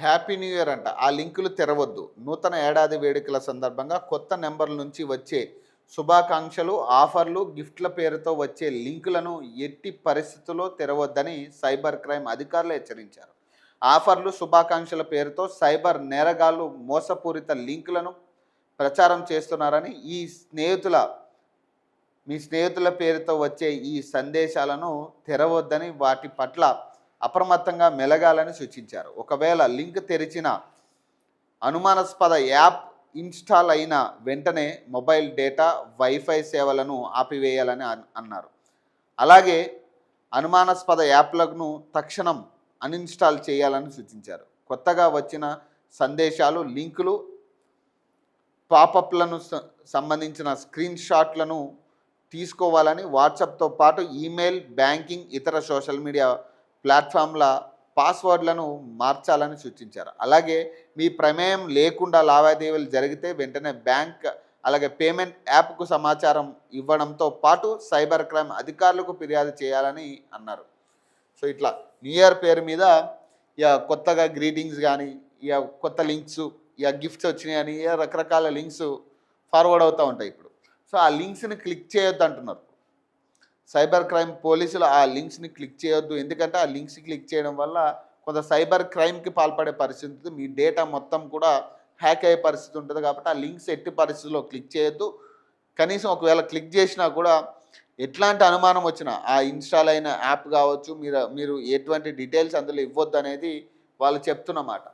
Happy new year అంట. ఆ లింకులు తెరవద్దు. నూతన ఏడాది వేడుకల సందర్భంగా కొత్త నెంబర్ల నుంచి వచ్చే శుభాకాంక్షలు, ఆఫర్లు, గిఫ్ట్ల పేరుతో వచ్చే లింకులను ఎట్టి పరిస్థితుల్లో తెరవద్దని సైబర్ క్రైమ్ అధికారులు హెచ్చరించారు. ఆఫర్లు, శుభాకాంక్షల పేరుతో సైబర్ నేరగాళ్లు మోసపూరిత లింకులను ప్రచారం చేస్తున్నారని, మీ స్నేహితుల పేరుతో వచ్చే ఈ సందేశాలను తెరవద్దని, వాటి పట్ల అప్రమత్తంగా మెలగాలని సూచించారు. ఒకవేళ లింక్ తెరిచిన అనుమానాస్పద యాప్ ఇన్స్టాల్ అయిన వెంటనే మొబైల్ డేటా, వైఫై సేవలను ఆపివేయాలని అన్నారు. అలాగే అనుమానాస్పద యాప్లను తక్షణం అన్ఇన్స్టాల్ చేయాలని సూచించారు. కొత్తగా వచ్చిన సందేశాలు, లింకులు, పాపప్లను సంబంధించిన స్క్రీన్ షాట్లను తీసుకోవాలని, వాట్సాప్తో పాటు ఈమెయిల్, బ్యాంకింగ్, ఇతర సోషల్ మీడియా ప్లాట్ఫామ్ల పాస్వర్డ్లను మార్చాలని సూచించారు. అలాగే మీ ప్రమేయం లేకుండా లావాదేవీలు జరిగితే వెంటనే బ్యాంక్, అలాగే పేమెంట్ యాప్కు సమాచారం ఇవ్వడంతో పాటు సైబర్ క్రైమ్ అధికారులకు ఫిర్యాదు చేయాలని అన్నారు. సో ఇట్లా న్యూ ఇయర్ పేరు మీద ఇక కొత్తగా గ్రీటింగ్స్ కానీ, ఇక కొత్త లింక్స్, ఇక గిఫ్ట్స్ వచ్చినాయని ఇక రకరకాల లింక్స్ ఫార్వర్డ్ అవుతూ ఉంటాయి ఇప్పుడు. సో ఆ లింక్స్ని క్లిక్ చేయొద్దు అంటున్నారు సైబర్ క్రైమ్ పోలీసులు. ఆ లింక్స్ని క్లిక్ చేయొద్దు, ఎందుకంటే ఆ లింక్స్ క్లిక్ చేయడం వల్ల కొంత సైబర్ క్రైమ్కి పాల్పడే పరిస్థితి ఉంటుంది. మీ డేటా మొత్తం కూడా హ్యాక్ అయ్యే పరిస్థితి ఉంటుంది. కాబట్టి ఆ లింక్స్ ఎట్టి పరిస్థితుల్లో క్లిక్ చేయొద్దు. కనీసం ఒకవేళ క్లిక్ చేసినా కూడా ఎట్లాంటి అనుమానం వచ్చినా ఆ ఇన్స్టాల్ అయిన యాప్ కావచ్చు, మీరు ఎటువంటి డీటెయిల్స్ అందులో ఇవ్వద్దు అనేది వాళ్ళు చెప్తున్నమాట.